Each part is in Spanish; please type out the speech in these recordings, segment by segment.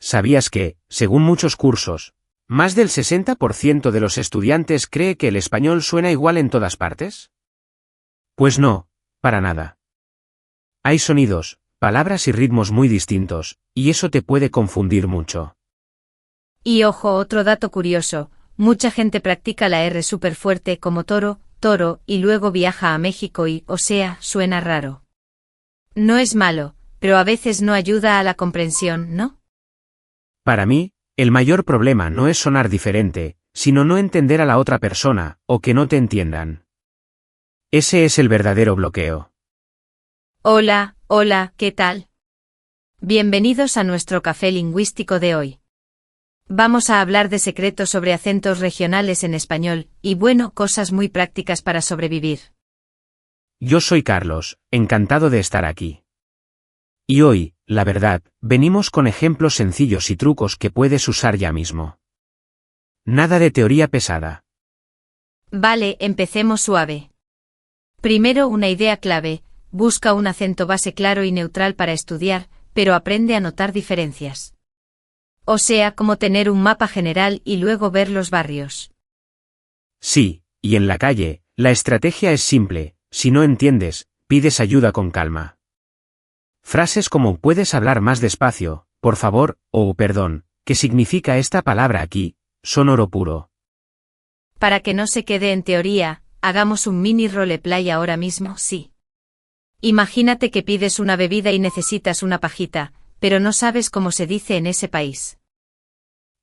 ¿Sabías que, según muchos cursos, más del 60% de los estudiantes cree que el español suena igual en todas partes? Pues no, para nada. Hay sonidos, palabras y ritmos muy distintos, y eso te puede confundir mucho. Y ojo, otro dato curioso, mucha gente practica la R súper fuerte como toro, toro, y luego viaja a México y, o sea, suena raro. No es malo, pero a veces no ayuda a la comprensión, ¿no? Para mí, el mayor problema no es sonar diferente, sino no entender a la otra persona, o que no te entiendan. Ese es el verdadero bloqueo. Hola, hola, ¿qué tal? Bienvenidos a nuestro café lingüístico de hoy. Vamos a hablar de secretos sobre acentos regionales en español, y bueno, cosas muy prácticas para sobrevivir. Yo soy Carlos, encantado de estar aquí. Y hoy, la verdad, venimos con ejemplos sencillos y trucos que puedes usar ya mismo. Nada de teoría pesada. Vale, empecemos suave. Primero, una idea clave, busca un acento base claro y neutral para estudiar, pero aprende a notar diferencias. O sea, como tener un mapa general y luego ver los barrios. Sí, y en la calle, la estrategia es simple: si no entiendes, pides ayuda con calma. Frases como "puedes hablar más despacio, por favor", o "perdón, ¿qué significa esta palabra aquí?", son oro puro. Para que no se quede en teoría, hagamos un mini roleplay ahora mismo, sí. Imagínate que pides una bebida y necesitas una pajita, pero no sabes cómo se dice en ese país.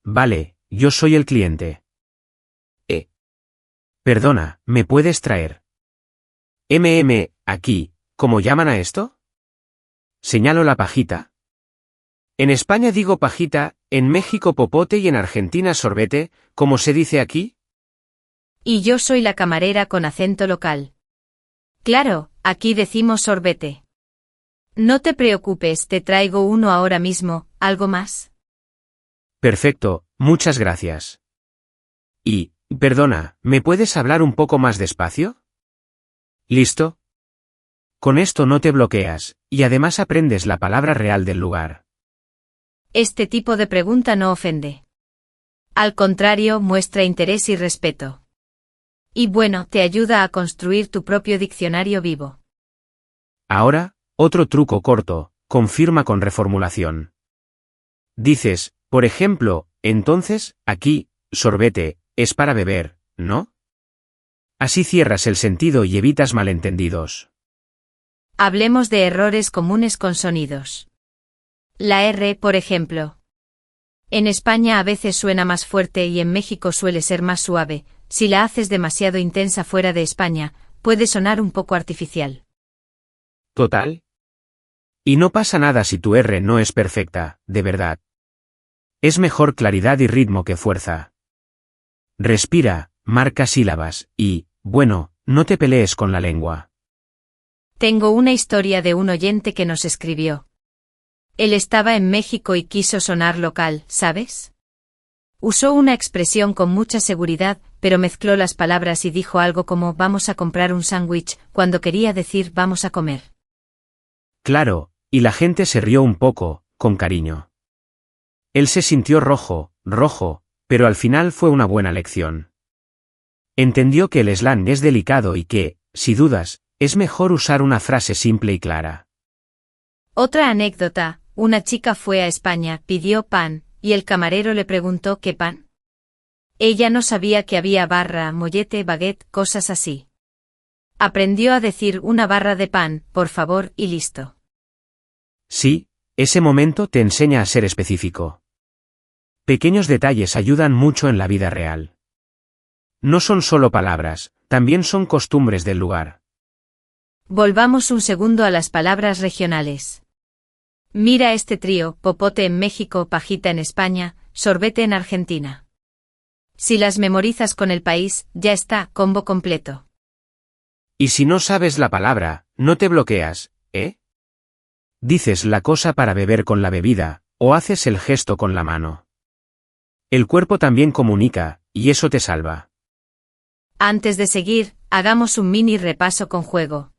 Vale, yo soy el cliente. Perdona, ¿me puedes traer? Aquí, ¿cómo llaman a esto? Señalo la pajita. En España digo pajita, en México popote y en Argentina sorbete, ¿cómo se dice aquí? Y yo soy la camarera con acento local. Claro, aquí decimos sorbete. No te preocupes, te traigo uno ahora mismo, ¿algo más? Perfecto, muchas gracias. Y, perdona, ¿me puedes hablar un poco más despacio? ¿Listo? Con esto no te bloqueas, y además aprendes la palabra real del lugar. Este tipo de pregunta no ofende. Al contrario, muestra interés y respeto. Y bueno, te ayuda a construir tu propio diccionario vivo. Ahora, otro truco corto: confirma con reformulación. Dices, por ejemplo, entonces, aquí, sorbete, es para beber, ¿no? Así cierras el sentido y evitas malentendidos. Hablemos de errores comunes con sonidos. La R, por ejemplo. En España a veces suena más fuerte y en México suele ser más suave. Si la haces demasiado intensa fuera de España, puede sonar un poco artificial. ¿Total? Y no pasa nada si tu R no es perfecta, de verdad. Es mejor claridad y ritmo que fuerza. Respira, marca sílabas, y, bueno, no te pelees con la lengua. Tengo una historia de un oyente que nos escribió. Él estaba en México y quiso sonar local, ¿sabes? Usó una expresión con mucha seguridad, pero mezcló las palabras y dijo algo como "vamos a comprar un sándwich", cuando quería decir "vamos a comer". Claro, y la gente se rió un poco, con cariño. Él se sintió rojo, pero al final fue una buena lección. Entendió que el slang es delicado y que, si dudas, es mejor usar una frase simple y clara. Otra anécdota, una chica fue a España, pidió pan, y el camarero le preguntó ¿qué pan? Ella no sabía que había barra, mollete, baguette, cosas así. Aprendió a decir una barra de pan, por favor, y listo. Sí, ese momento te enseña a ser específico. Pequeños detalles ayudan mucho en la vida real. No son solo palabras, también son costumbres del lugar. Volvamos un segundo a las palabras regionales. Mira este trío: popote en México, pajita en España, sorbete en Argentina. Si las memorizas con el país, ya está, combo completo. Y si no sabes la palabra, no te bloqueas, ¿eh? Dices la cosa para beber con la bebida, o haces el gesto con la mano. El cuerpo también comunica, y eso te salva. Antes de seguir, hagamos un mini repaso con juego.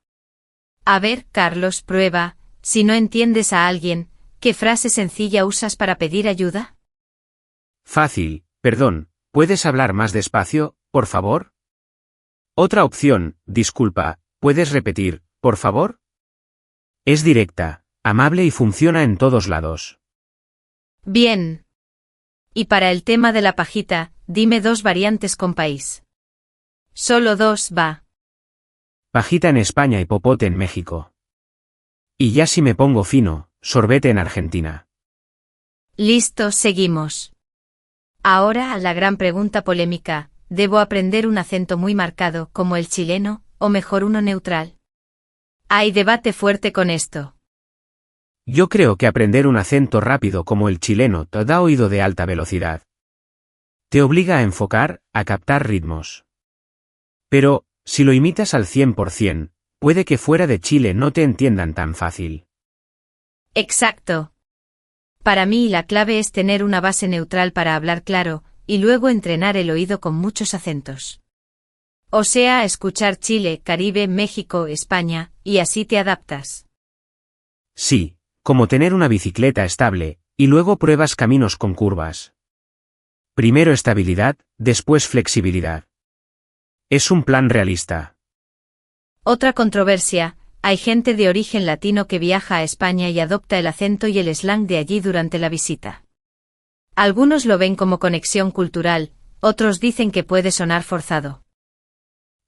A ver, Carlos, prueba. Si no entiendes a alguien, ¿Qué frase sencilla usas para pedir ayuda? Fácil, perdón, ¿puedes hablar más despacio, por favor? Otra opción, disculpa, ¿puedes repetir, por favor? Es directa, amable y funciona en todos lados. Bien. Y para el tema de la pajita, dime 2 variantes con país. Solo 2 va. Pajita en España y popote en México. Y ya si me pongo fino, sorbete en Argentina. Listo, seguimos. Ahora la gran pregunta polémica, ¿debo aprender un acento muy marcado como el chileno, o mejor uno neutral? Hay debate fuerte con esto. Yo creo que aprender un acento rápido como el chileno te da oído de alta velocidad. Te obliga a enfocar, a captar ritmos. Pero, si lo imitas al 100%, puede que fuera de Chile no te entiendan tan fácil. Exacto. Para mí la clave es tener una base neutral para hablar claro, y luego entrenar el oído con muchos acentos. O sea, escuchar Chile, Caribe, México, España, y así te adaptas. Sí, como tener una bicicleta estable, y luego pruebas caminos con curvas. Primero estabilidad, después flexibilidad. Es un plan realista. Otra controversia, hay gente de origen latino que viaja a España y adopta el acento y el slang de allí durante la visita. Algunos lo ven como conexión cultural, otros dicen que puede sonar forzado.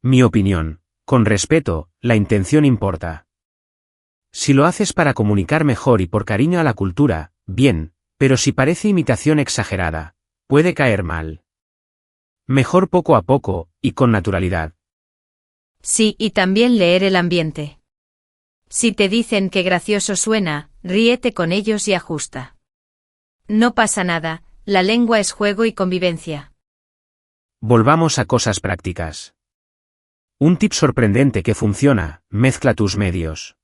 Mi opinión, con respeto, la intención importa. Si lo haces para comunicar mejor y por cariño a la cultura, bien, pero si parece imitación exagerada, puede caer mal. Mejor poco a poco, y con naturalidad. Sí, y también leer el ambiente. Si te dicen que gracioso suena, ríete con ellos y ajusta. No pasa nada, la lengua es juego y convivencia. Volvamos a cosas prácticas. Un tip sorprendente que funciona, mezcla tus medios.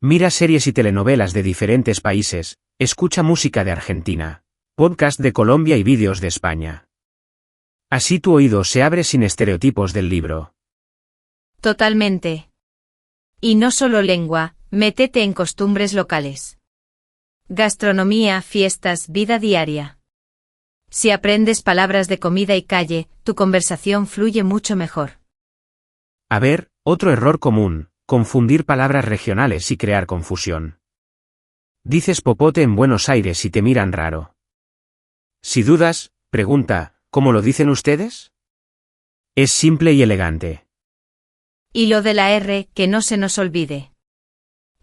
Mira series y telenovelas de diferentes países, escucha música de Argentina, podcast de Colombia y vídeos de España. Así tu oído se abre sin estereotipos del libro. Totalmente. Y no solo lengua, métete en costumbres locales. Gastronomía, fiestas, vida diaria. Si aprendes palabras de comida y calle, tu conversación fluye mucho mejor. A ver, otro error común, confundir palabras regionales y crear confusión. Dices popote en Buenos Aires y te miran raro. Si dudas, pregunta, ¿cómo lo dicen ustedes? Es simple y elegante. Y lo de la R, que no se nos olvide.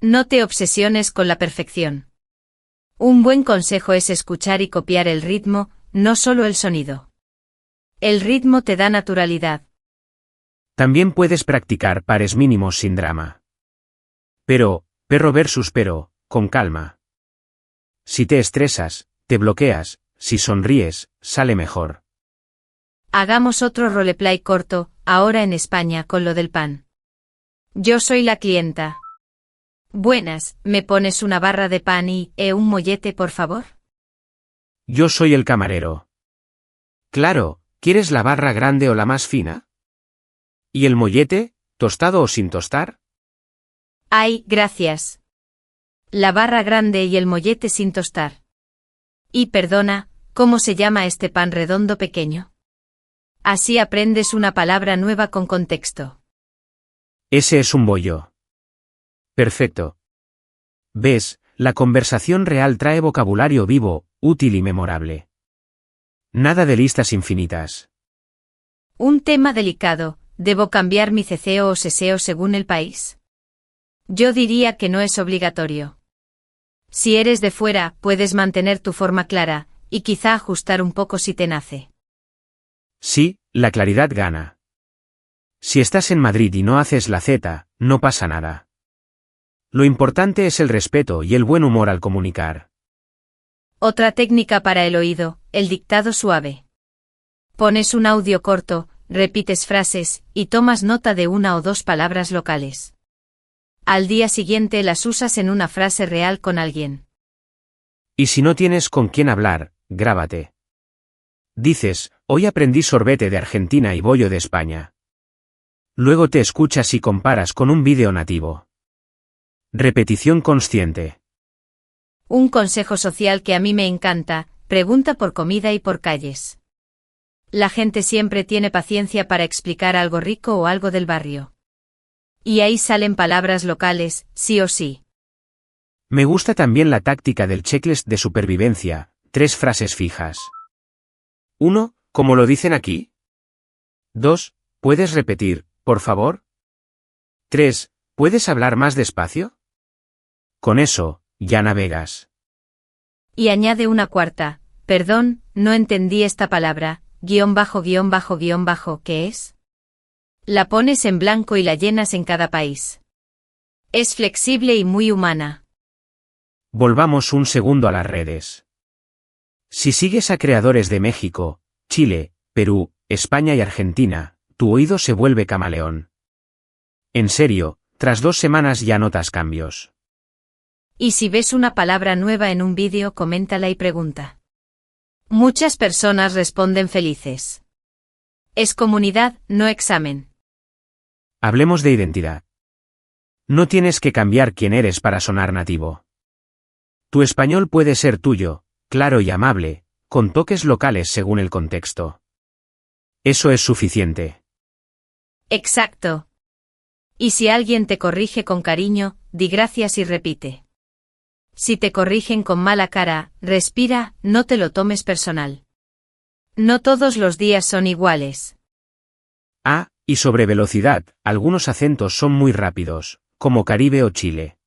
No te obsesiones con la perfección. Un buen consejo es escuchar y copiar el ritmo, no solo el sonido. El ritmo te da naturalidad. También puedes practicar pares mínimos sin drama. Pero, perro versus pero, con calma. Si te estresas, te bloqueas, si sonríes, sale mejor. Hagamos otro roleplay corto, ahora en España con lo del pan. Yo soy la clienta. Buenas, ¿me pones una barra de pan y un mollete, por favor? Yo soy el camarero. Claro, ¿quieres la barra grande o la más fina? ¿Y el mollete, tostado o sin tostar? Ay, gracias. La barra grande y el mollete sin tostar. Y perdona, ¿cómo se llama este pan redondo pequeño? Así aprendes una palabra nueva con contexto. Ese es un bollo. Perfecto. ¿Ves? La conversación real trae vocabulario vivo, útil y memorable. Nada de listas infinitas. Un tema delicado, ¿debo cambiar mi ceceo o seseo según el país? Yo diría que no es obligatorio. Si eres de fuera, puedes mantener tu forma clara, y quizá ajustar un poco si te nace. Sí, la claridad gana. Si estás en Madrid y no haces la Z, no pasa nada. Lo importante es el respeto y el buen humor al comunicar. Otra técnica para el oído, el dictado suave. Pones un audio corto, repites frases, y tomas nota de 1 o 2 palabras locales. Al día siguiente las usas en una frase real con alguien. Y si no tienes con quién hablar, grábate. Dices, hoy aprendí sorbete de Argentina y bollo de España. Luego te escuchas y comparas con un vídeo nativo. Repetición consciente. Un consejo social que a mí me encanta: pregunta por comida y por calles. La gente siempre tiene paciencia para explicar algo rico o algo del barrio. Y ahí salen palabras locales, sí o sí. Me gusta también la táctica del checklist de supervivencia, 3 frases fijas. 1. ¿Cómo lo dicen aquí? 2. ¿Puedes repetir, por favor? 3. ¿Puedes hablar más despacio? Con eso, ya navegas. Y añade una cuarta: perdón, no entendí esta palabra, guión bajo, ¿qué es? La pones en blanco y la llenas en cada país. Es flexible y muy humana. Volvamos un segundo a las redes. Si sigues a creadores de México, Chile, Perú, España y Argentina, tu oído se vuelve camaleón. En serio, tras 2 semanas ya notas cambios. Y si ves una palabra nueva en un vídeo, coméntala y pregunta. Muchas personas responden felices. Es comunidad, no examen. Hablemos de identidad. No tienes que cambiar quién eres para sonar nativo. Tu español puede ser tuyo, claro y amable, con toques locales según el contexto. Eso es suficiente. Exacto. Y si alguien te corrige con cariño, di gracias y repite. Si te corrigen con mala cara, respira, no te lo tomes personal. No todos los días son iguales. Ah, y sobre velocidad, algunos acentos son muy rápidos, como Caribe o Chile.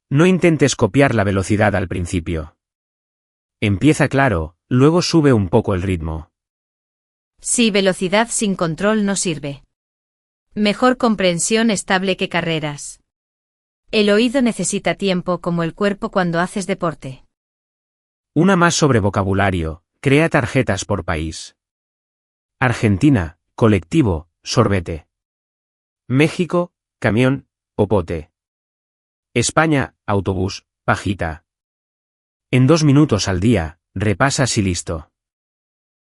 No intentes copiar la velocidad al principio. Empieza claro, luego sube un poco el ritmo. Sí, velocidad sin control no sirve. Mejor comprensión estable que carreras. El oído necesita tiempo como el cuerpo cuando haces deporte. Una más sobre vocabulario, crea tarjetas por país. Argentina, colectivo, sorbete. México, camión, popote. España, autobús, pajita. En 2 minutos al día, repasas y listo.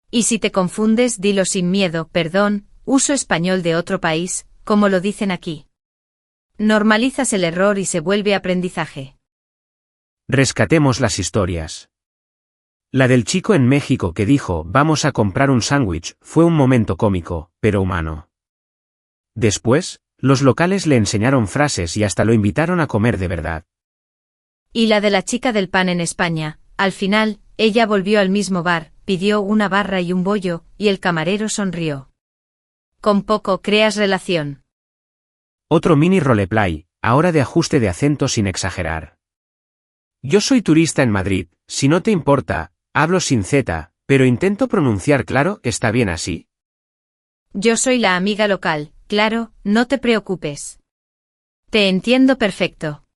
Y si te confundes, dilo sin miedo: perdón, uso español de otro país, como lo dicen aquí. Normalizas el error y se vuelve aprendizaje. Rescatemos las historias. La del chico en México que dijo vamos a comprar un sándwich fue un momento cómico, pero humano. Después, los locales le enseñaron frases y hasta lo invitaron a comer de verdad. Y la de la chica del pan en España: al final, ella volvió al mismo bar, pidió una barra y un bollo, y el camarero sonrió. Con poco creas relación. Otro mini roleplay, ahora de ajuste de acento sin exagerar. Yo soy turista en Madrid, si no te importa, hablo sin Z, pero intento pronunciar claro, ¿está bien así? Yo soy la amiga local, claro, no te preocupes. Te entiendo perfecto.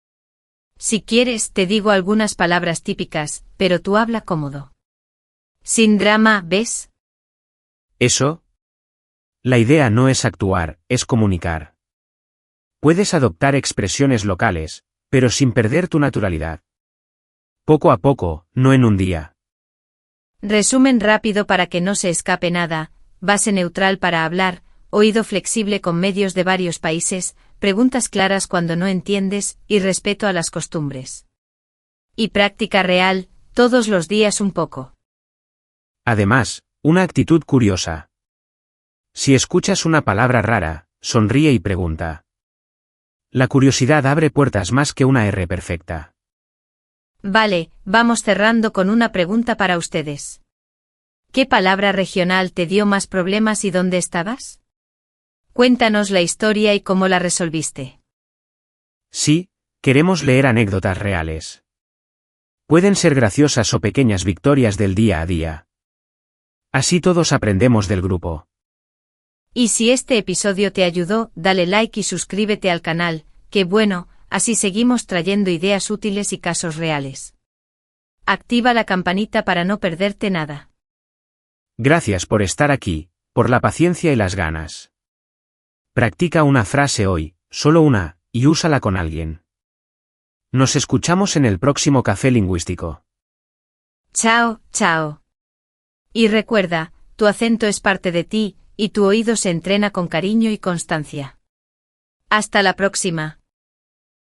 Si quieres, te digo algunas palabras típicas, pero tú habla cómodo. Sin drama, ¿ves? ¿Eso? La idea no es actuar, es comunicar. Puedes adoptar expresiones locales, pero sin perder tu naturalidad. Poco a poco, no en un día. Resumen rápido para que no se escape nada: base neutral para hablar, oído flexible con medios de varios países, preguntas claras cuando no entiendes, y respeto a las costumbres. Y práctica real, todos los días un poco. Además, una actitud curiosa. Si escuchas una palabra rara, sonríe y pregunta. La curiosidad abre puertas más que una R perfecta. Vale, vamos cerrando con una pregunta para ustedes. ¿Qué palabra regional te dio más problemas y dónde estabas? Cuéntanos la historia y cómo la resolviste. Sí, queremos leer anécdotas reales. Pueden ser graciosas o pequeñas victorias del día a día. Así todos aprendemos del grupo. Y si este episodio te ayudó, dale like y suscríbete al canal, que bueno, así seguimos trayendo ideas útiles y casos reales. Activa la campanita para no perderte nada. Gracias por estar aquí, por la paciencia y las ganas. Practica una frase hoy, solo una, y úsala con alguien. Nos escuchamos en el próximo Café Lingüístico. Chao, chao. Y recuerda, tu acento es parte de ti, y tu oído se entrena con cariño y constancia. Hasta la próxima.